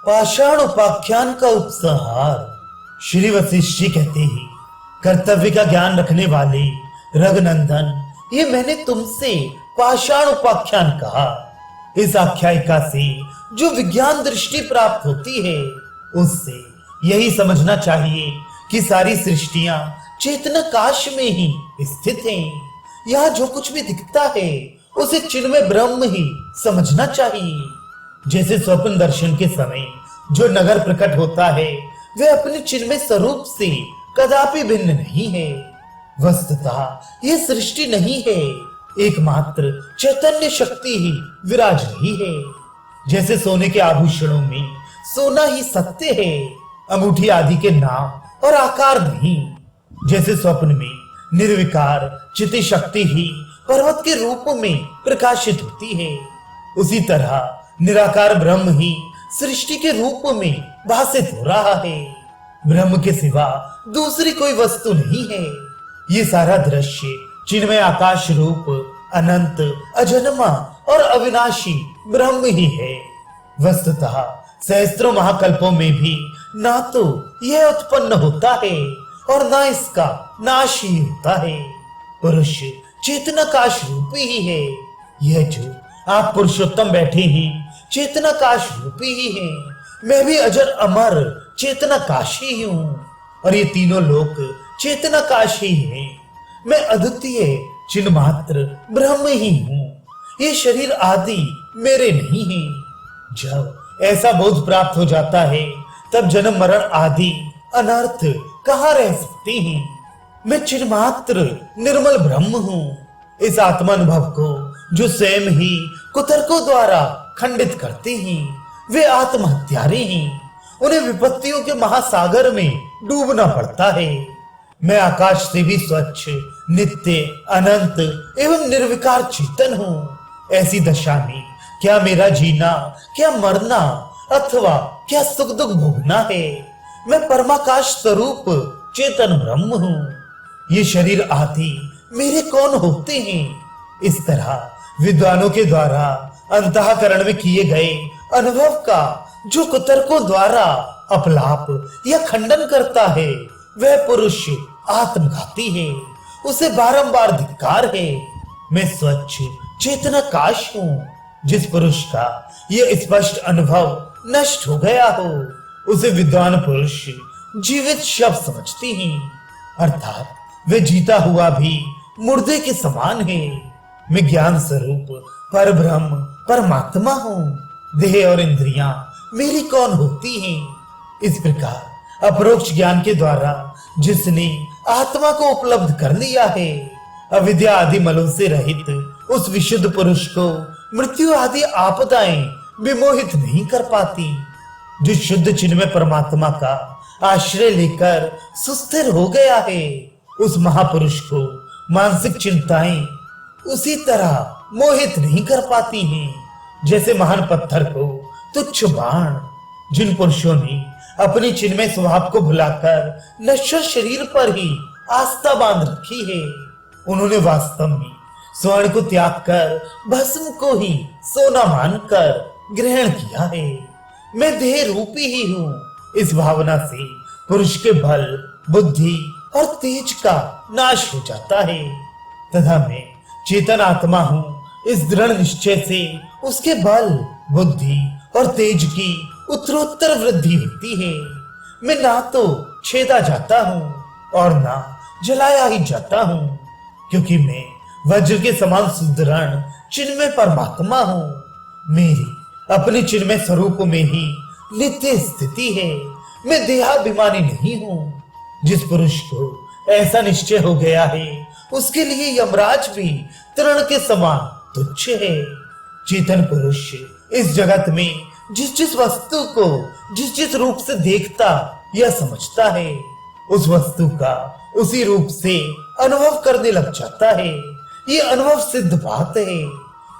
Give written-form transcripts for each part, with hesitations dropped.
पाषाण उपाख्यान का उपसंहार। श्री वशिष्ठ जी कहते ही, कर्तव्य का ज्ञान रखने वाले रघुनंदन, ये मैंने तुमसे पाषाण उपाख्यान कहा। इस आख्यायिका से जो विज्ञान दृष्टि प्राप्त होती है, उससे यही समझना चाहिए कि सारी सृष्टियां चेतनाकाश में ही स्थित हैं। यहाँ जो कुछ भी दिखता है उसे चिन्मय ब्रह्म ही समझना चाहिए। जैसे स्वप्न दर्शन के समय जो नगर प्रकट होता है, वह अपने चिन्मय स्वरूप से कदापि भिन्न नहीं है। वस्तुतः यह सृष्टि नहीं है, एकमात्र चैतन्य शक्ति ही विराज रही है। जैसे सोने के आभूषणों में सोना ही सत्य है, अंगूठी आदि के नाम और आकार नहीं। जैसे स्वप्न में निर्विकार चिति शक्ति ही पर्वत के रूप में प्रकाशित होती है, उसी तरह निराकार ब्रह्म ही सृष्टि के रूप में भासित हो रहा है। ब्रह्म के सिवा दूसरी कोई वस्तु नहीं है। ये सारा दृश्य चिन्मय आकाश रूप अनंत अजन्मा और अविनाशी ब्रह्म ही है। वस्तुतः सहस्त्रों महाकल्पों में भी ना तो यह उत्पन्न होता है और ना इसका नाश ही होता है। पुरुष चेतनाकाश रूपी ही है। यह जो आप पुरुषोत्तम बैठे हैं, चेतनाकाश रूपी ही है। मैं भी अजर अमर चेतनाकाशी हूँ और ये तीनों लोक चेतनाकाशी हैं। मैं अद्वितीय चिन्ह मात्र ब्रह्म ही हूँ। ये शरीर आदि मेरे नहीं है। जब ऐसा बोध प्राप्त हो जाता है, तब जन्म मरण आदि अनर्थ कहाँ रह सकते हैं। मैं चिन्ह मात्र निर्मल ब्रह्म हूँ। इस आत्मानुभव को जो स्वयं ही कुतर्कों द्वारा खंडित करते हैं, वे आत्महत्यारे हैं। उन्हें विपत्तियों के महासागर में डूबना पड़ता है। मैं आकाश से भी स्वच्छ, नित्य, अनंत एवं निर्विकार चेतन हूँ। ऐसी दशा में क्या मेरा जीना, क्या मरना अथवा क्या सुख दुख भोगना है। मैं परमाकाश स्वरूप चेतन ब्रह्म हूँ। ये शरीर आदि मेरे कौन होते हैं। इस तरह विद्वानों के द्वारा अंतःकरण में किए गए अनुभव का जो कुतर्कों द्वारा अपलाप या खंडन करता है, वह पुरुष आत्मघाती है। उसे बारंबार धिक्कार है। मैं स्वच्छ चेतनाकाश हूँ। जिस पुरुष का यह स्पष्ट अनुभव नष्ट हो गया हो, उसे विद्वान पुरुष जीवित शव समझते हैं, अर्थात वे जीता हुआ भी मुर्दे के समान है। मैं ज्ञान स्वरूप पर ब्रह्म परमात्मा हूँ। देह और इंद्रियां मेरी कौन होती हैं। इस प्रकार अपरोक्ष ज्ञान के द्वारा जिसने आत्मा को उपलब्ध कर लिया है, अविद्या आदि मलों से रहित उस विशुद्ध पुरुष को मृत्यु आदि आपदाएं विमोहित नहीं कर पाती। जो शुद्ध चिन्मय परमात्मा का आश्रय लेकर सुस्थिर हो गया है, उस महापुरुष को मानसिक चिंताएं उसी तरह मोहित नहीं कर पाती हैं, जैसे महान पत्थर को तुच्छ बाण। जिन पुरुषों ने अपनी चिन्मय स्वभाव को भुलाकर नश्वर शरीर पर ही आस्था बांध रखी है, उन्होंने वास्तव में स्वर्ण को त्याग कर भस्म को ही सोना मानकर ग्रहण किया है। मैं देह रूपी ही हूँ। इस भावना से पुरुष के बल, बुद्धि और तेज का नाश हो जाता है तथा मैं चेतन आत्मा हूँ। इस दृढ़ निश्चय से उसके बल, बुद्धि और तेज की उत्तरोत्तर वृद्धि होती है। मैं ना तो छेदा जाता हूँ और ना जलाया ही जाता हूँ, क्योंकि मैं वज्र के समान सुदृढ़ चिन्मय परमात्मा हूँ। मेरी अपने चिन्मय स्वरूप में ही नित्य स्थिति है। मैं देहाभिमानी नहीं हूँ। जिस पुरुष को ऐसा निश्चय हो गया है, उसके लिए यमराज भी तृण के समान तुच्छ है। चेतन पुरुष इस जगत में जिस जिस वस्तु को जिस जिस रूप से देखता या समझता है, उस वस्तु का उसी रूप से अनुभव करने लग जाता है। ये अनुभव सिद्ध बात है।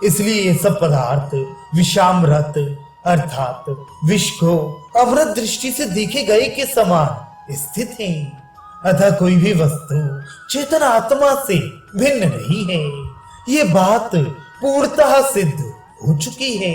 इसलिए ये सब पदार्थ विषामृत अर्थात विष को अमृत दृष्टि से देखे गए के समान स्थित हैं। अतः कोई भी वस्तु चेतन आत्मा से भिन्न नहीं है। ये बात पूर्णतः सिद्ध हो चुकी है।